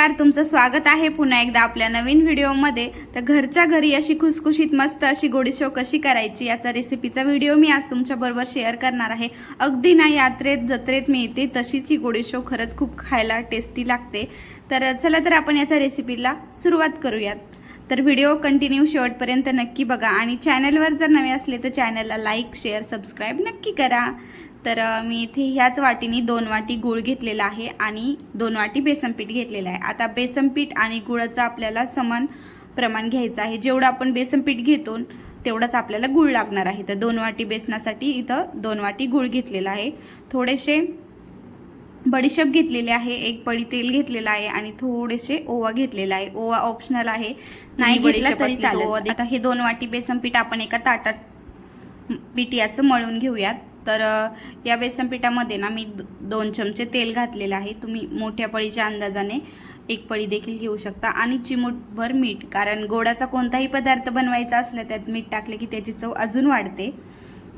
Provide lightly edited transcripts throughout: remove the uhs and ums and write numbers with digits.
नमस्कार, तुमचं स्वागत आहे पुन्हा एकदा आपल्या नवीन व्हिडिओमध्ये। तर घरच्या घरी अशी खुसखुशीत मस्त अशी गोडीशेव कशी करायची याचा रेसिपीचा व्हिडिओ मी आज तुमच्या बरोबर शेअर करणार आहे। अगदी ना यात्रेत जत्रेत मिळते तशीच ही गोडीशेव खरंच खूप खायला टेस्टी लागते। तर चला तर आपण याचा रेसिपीला सुरुवात करूयात। तर व्हिडिओ कंटिन्यू शेवटपर्यंत नक्की बघा आणि चॅनलवर जर नवे असले तर चॅनलला लाईक शेअर सबस्क्राइब नक्की करा। तर मी इथे ह्याच वाटीनी 2 वाटी गूळ घेतलेला आहे आणि 2 वाटी बेसन पीठ घेतलेला आहे। आता बेसन पीठ आणि गुळाचं आपल्याला समान प्रमाण घ्यायचं आहे। जेवढं आपण बेसन पीठ घेतो तेवढाच आपल्याला गूळ लागणार आहे। तर 2 वाटी बेसनासाठी इथं 2 वाटी गूळ घेतलेला आहे। थोडेसे बडीशेप घेतलेले आहे, एक पळी तेल घेतलेला आहे आणि थोडेसे ओवा घेतलेला आहे। ओवा ऑप्शनल आहे, नाही घेतला तरी चालेल। आता हे 2 वाटी बेसन पीठ आपण एका ताटात पीठ याचं मळून घेऊयात। तर या बेसन पिठामध्ये ना मी 2 चमचे तेल घातलेलं आहे। तुम्ही मोठ्या पळीच्या अंदाजाने एक पळी देखील घेऊ शकता आणि चिमूटभर मीठ, कारण गोडाचा कोणताही पदार्थ बनवायचा असला त्यात मीठ टाकले की त्याची चव अजून वाढते।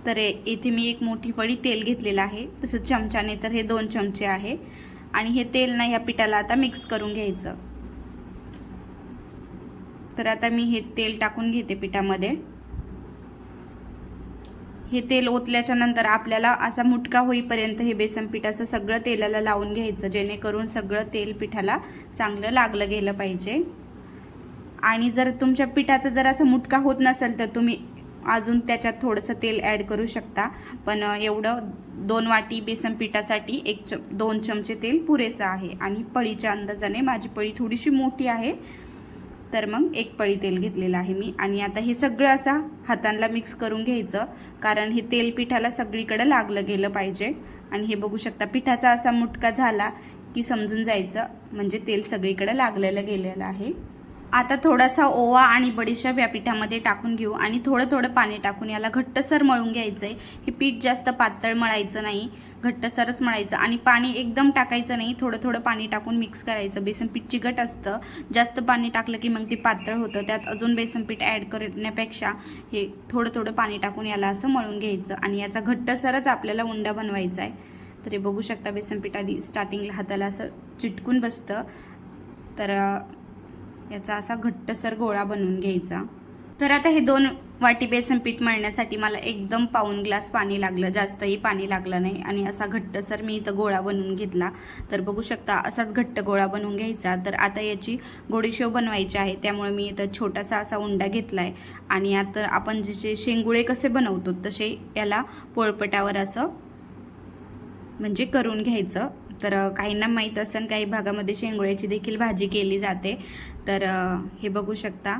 तर इथे मी एक मोठी पळी तेल घेतलेलं आहे, तसंच चमच्याने तर हे 2 चमचे आहे आणि हे तेल ना या पिठाला आता मिक्स करून घ्यायचं। तर आता मी हे तेल टाकून घेते पिठामध्ये। हे तेल ओतल्याच्या नंतर आपल्याला असा मुटका होईपर्यंत हे बेसन पीठ असं सगळं तेलाला लावून घ्यायचं, जेणेकरून सगळं तेल पिठाला चांगलं लागलं गेलं पाहिजे। आणि जर तुमच्या पिठाचं जर असं मुटका होत नसेल तर तुम्ही अजून त्याच्यात थोडंसं तेल ॲड करू शकता, पण एवढं 2 वाटी बेसन पिठासाठी 2 चमचे तेल पुरेसं आहे। आणि पळीच्या अंदाजाने माझी पळी थोडीशी मोठी आहे तर मग 1 पळी तेल घेतलेलं आहे मी। आणि आता हे सगळं असं हातांना मिक्स करून घ्यायचं, कारण हे तेल पिठाला सगळीकडे लागलं गेलं पाहिजे। आणि हे बघू शकता पिठाचा असा मुटका झाला की समजून जायचं म्हणजे तेल सगळीकडे लागलेलं गेलेलं आहे। आता थोडासा ओवा आणि बडीशेप या पिठामध्ये टाकून घेऊ आणि थोडं थोडं पाणी टाकून याला घट्टसर मळून घ्यायचं आहे। हे पीठ जास्त पातळ मळायचं नाही, घट्टसरच मळायचं आणि पाणी एकदम टाकायचं नाही, थोडं थोडं पाणी टाकून मिक्स करायचं। बेसन पीठ चिकट असतं, जास्त पाणी टाकलं की मग ते पातळ होतं, त्यात अजून बेसन पीठ ॲड करण्यापेक्षा हे थोडं थोडं पाणी टाकून याला असं मळून घ्यायचं आणि याचा घट्टसरच आपल्याला उंडा बनवायचा आहे। तर हे बघू शकता बेसन पीठ आधी स्टार्टिंगला हाताला असं चिटकून बसतं, तर याचा असा घट्टसर गोळा बनवून घ्यायचा। तर आता हे 2 वाटी बेसन पीठ मळण्यासाठी मला एकदम पाऊण ग्लास पाणी लागलं, जास्तही पाणी लागलं नाही आणि असा घट्टसर मी इथं गोळा बनवून घेतला। तर बघू शकता असाच घट्ट गोळा बनवून घ्यायचा। तर आता याची गोडीशेव बनवायची आहे, त्यामुळे मी इथं छोटासा असा उंडा घेतलाय आणि आता आपण जे शेंगुळे कसे बनवतो तसे याला पोळपटावर असं म्हणजे करून घ्यायचं। तर काहींना माहीत असेल काही भागामध्ये शेंगुळ्याची देखील भाजी केली जाते। तर हे बघू शकता,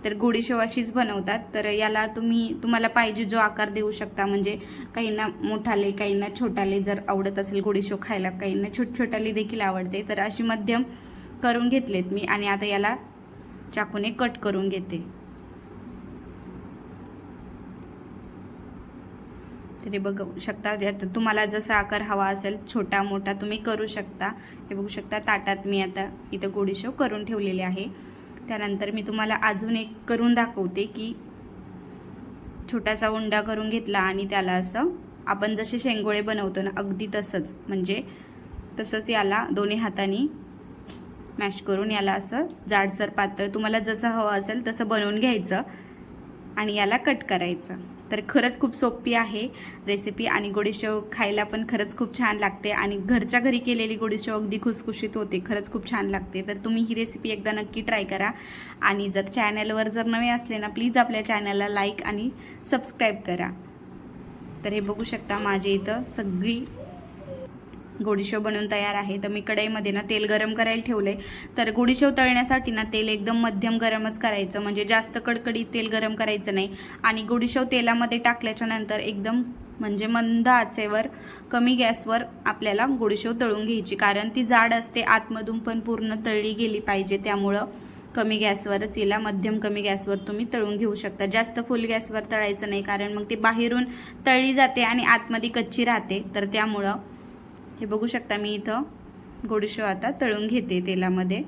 तर गोडीशेव अशीच बनवतात। तर याला तुम्हाला पाहिजे जो आकार देऊ शकता, म्हणजे काहींना मोठाले काहींना छोटाले जर आवडत असेल गोडीशेव खायला, काहींना छोटाले देखील आवडते। तर अशी मध्यम करून घेतलेत मी आणि आता याला चाकूने कट करून घेते। तरी बघू शकता तुम्हाला जसा आकार हवा असेल छोटा मोठा तुम्ही करू शकता। हे बघू शकता ताटात मी आता इथं गोडीशेव करून ठेवलेली आहे। त्यानंतर मी तुम्हाला अजून एक करून दाखवते की छोटासा उंडा करून घेतला आणि त्याला असं आपण जसे शेंगोळे बनवतो ना अगदी तसंच, म्हणजे तसंच याला दोन्ही हातांनी मॅश करून याला असं जाडसर पातळ तुम्हाला जसं हवं असेल तसं बनवून घ्यायचं आणि याला कट करायचं। तर खरंच खूप सोपी आहे रेसिपी आणि गोडीशेव खायला पण खरंच खूप छान लागते आणि घरच्या घरी केलेली गोडीशेव अगदी खुसखुशीत होते, खरंच खूप छान लागते। तर तुम्ही ही रेसिपी एकदा नक्की ट्राय करा आणि जर चॅनलवर जर नवे असले ना प्लीज आपल्या चॅनलला लाईक आणि सबस्क्राईब करा। तर हे बघू शकता माझे इथं सगळी गोडीशेव बनवून तयार आहे। तर मी कढईमध्ये ना तेल गरम करायला ठेवले। तर गोडीशेव तळण्यासाठी ना तेल एकदम मध्यम गरमच करायचं, म्हणजे जास्त कडकडीत तेल गरम करायचं नाही। आणि गोडीशेव तेलामध्ये टाकल्याच्या नंतर एकदम म्हणजे मंद आचेवर कमी गॅसवर आपल्याला गोडीशेव तळून घ्यायची, कारण ती जाड असते, आतमधून पण पूर्ण तळली गेली पाहिजे। त्यामुळं कमी गॅसवरच हिला मध्यम कमी गॅसवर तुम्ही तळून घेऊ शकता, जास्त फुल गॅसवर तळायचं नाही, कारण मग ती बाहेरून तळली जाते आणि आतमध्ये कच्ची राहते। तर त्यामुळं हे बघू शकता मी इथं गोडीशेव आता तळून घेते तेलामध्ये।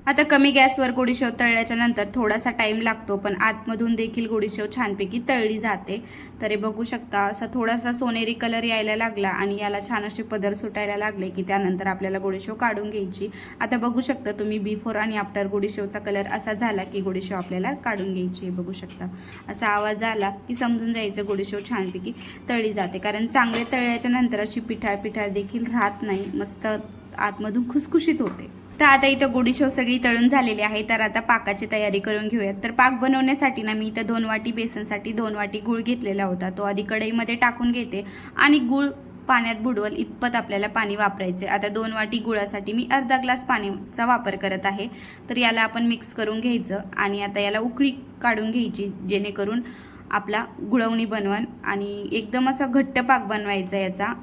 आता कमी गॅसवर गोडीशेव तळल्याच्या नंतर थोडासा टाइम लागतो, पण आतमधून देखील गोडीशेव छानपैकी तळली जाते. तर हे बघू शकता, असा थोडासा सोनेरी कलर यायला लागला आणि याला छान असे पदर सुटायला लागले की त्यानंतर आपल्याला गोडीशेव काढून घ्यायची. आता बघू शकता तुम्ही बिफोर आणि आफ्टर गोडीशेवचा कलर असा झाला की गोडीशेव आपल्याला काढून घ्यायची. बघू शकता असा आवाज आला की समजून जायचं गोडीशेव छानपैकी तळली जाते, कारण चांगले तळल्याच्या नंतर अशी पिठाळ देखील राहत नाही, मस्त आतमधून खुसखुशीत होते. तर आता इथं गोडीशेव सगळी तळून झालेली आहे. तर आता पाकाची तयारी करून घेऊयात. तर पाक बनवण्यासाठी ना मी इथं 2 वाटी बेसनसाठी 2 वाटी गूळ घेतलेला होता, तो आधी कढईमध्ये टाकून घेते आणि गूळ पाण्यात बुडवल इतपत आपल्याला पाणी वापरायचे. आता 2 वाटी गुळासाठी मी अर्धा ग्लास पाण्याचा वापर करत आहे. तर याला आपण मिक्स करून घ्यायचं आणि आता याला उकळी काढून घ्यायची, जेणेकरून आपला गुळवणी बनवण आणि एकदम असा घट्ट पाक बनवायचा याचा.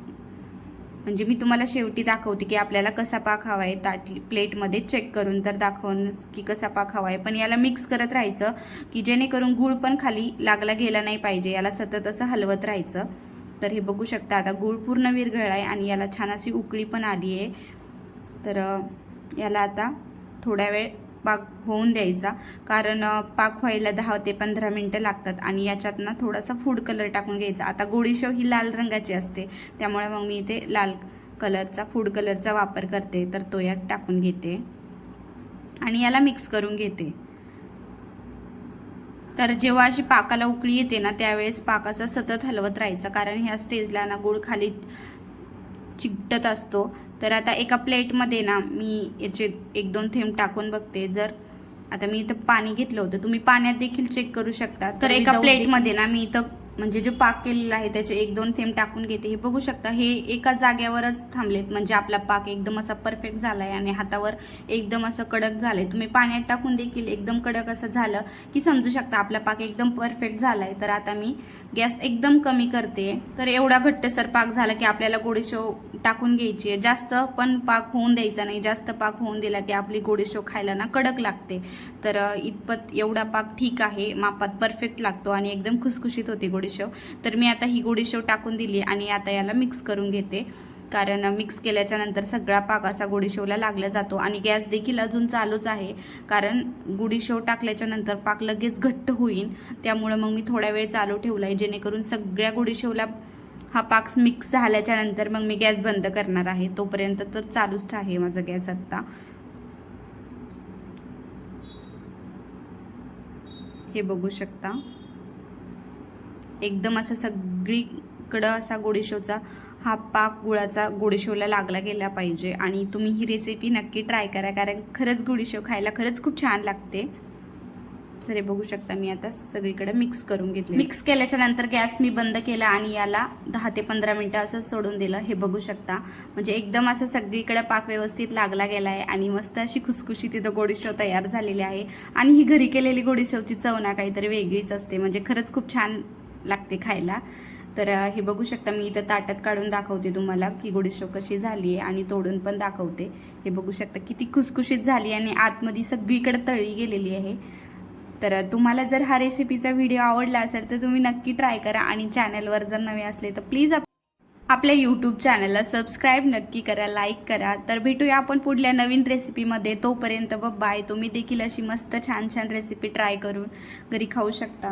म्हणजे मी तुम्हाला शेवटी दाखवते की आपल्याला कसा पाक हवा आहे, प्लेटमध्ये चेक करून तर दाखवून की कसा पाक हवा आहे. पण याला मिक्स करत राहायचं की जेणेकरून गूळ पण खाली लागला गेला नाही पाहिजे, याला सतत असं हलवत राहायचं. तर हे बघू शकता आता गूळ पूर्ण विरघळला आहे आणि याला छान अशी उकळी पण आली आहे. तर याला आता थोड्या वेळ पाक होऊन द्यायचा, कारण पाक व्हायला 10 ते 15 मिनटं लागतात आणि याच्यात ना थोडासा फूड कलर टाकून घ्यायचा. आता गोडीशेव ही लाल रंगाची असते, त्यामुळे मग मी इथे लाल कलरचा फूड कलरचा वापर करते. तर तो यात टाकून घेते आणि याला मिक्स करून घेते. तर जेव्हा अशी पाकाला उकळी येते ना त्यावेळेस पाक असा सतत हलवत राहायचा, कारण ह्या स्टेजला ना गूळ खाली चिकटत असतो. तर आता एका प्लेटमध्ये ना मी याचे 1-2 थेंब टाकून बघते. जर आता मी इथं पाणी घेतलं होतं, तुम्ही पाण्यात देखील चेक करू शकता. तर एका प्लेटमध्ये ना मी इथं म्हणजे जो पाक केलेला आहे त्याचे 1-2 थेंब टाकून घेते. हे बघू शकता हे एका जाग्यावरच थांबलेत, म्हणजे आपला पाक एकदम असा परफेक्ट झालाय आणि हातावर एकदम असं कडक झालंय. तुम्ही पाण्यात टाकून देखील एकदम कडक असं झालं की समजू शकता आपला पाक एकदम परफेक्ट झालाय. तर आता मी गॅस एकदम कमी करते. तर एवढा घट्टसर पाक झाला की आपल्याला गोडीशेव टाकून घ्यायची आहे. जास्त पण पाक होऊन द्यायचा नाही, जास्त पाक होऊन दिला की आपली गोडीशेव खायला ना कडक लागते. तर इतपत एवढा पाक ठीक आहे, मापात परफेक्ट लागतो आणि एकदम खुसखुशीत होते गोडीशेव. तर मी आता ही गोडीशेव टाकून दिली आणि आता याला मिक्स करून घेते, कारण मिक्स केल्याच्या नंतर सगळा पाक असा गोडीशेवला लागला जातो. आणि गॅस देखील अजून चालूच आहे, कारण गोडीशेव टाकल्याच्या नंतर पाक लगेच घट्ट होईल, त्यामुळे मग मी थोडा वेळ चालू ठेवला आहे, जेणेकरून सगळ्या गोडीशेवला हा पाक मिक्स झाल्याच्या नंतर मग मी गॅस बंद करणार आहे. तोपर्यंत तर चालूच आहे माझा गॅस आत्ता. हे बघू शकता एकदम असं सगळीकडं असा गोडीशेवचा हा पाक गुळाचा गोडीशेवला लागला गेला पाहिजे. आणि तुम्ही ही रेसिपी नक्की ट्राय करा, कारण खरंच गोडीशेव खायला खरंच खूप छान लागते. तर हे बघू शकता मी आता सगळीकडे मिक्स करून घेतले. मिक्स केल्याच्या नंतर गॅस मी बंद केला आणि याला 10 ते 15 मिनटं असं सोडून दिलं. हे बघू शकता म्हणजे एकदम असं सगळीकडे पाक व्यवस्थित लागला गेला आहे आणि मस्त अशी खुसखुशीत तिथं गोडीशेव तयार झालेली आहे. आणि ही घरी केलेली गोडीशेवची चव ना काहीतरी वेगळीच असते, म्हणजे खरंच खूप छान लागते खायला. तर हे बघू शकता मी इथं ताटात काढून दाखवते तुम्हाला की गोडीशेव कशी झाली आहे आणि तोडून पण दाखवते. हे बघू शकता किती खुसखुशीत झाली आणि आतमध्ये सगळीकडे तळली गेलेली आहे. तर तुम्हाला जर हा रेसिपीचा व्हिडिओ आवडला असेल तर तुम्ही नक्की ट्राय करा आणि चॅनलवर जर नवे असले तर प्लीज आपल्या यूट्यूब चॅनलला सबस्क्राईब नक्की करा, लाईक करा. तर भेटूया आपण पुढल्या नवीन रेसिपीमध्ये. तोपर्यंत बाय. तुम्ही देखील अशी मस्त छान छान रेसिपी ट्राय करून घरी खाऊ शकता.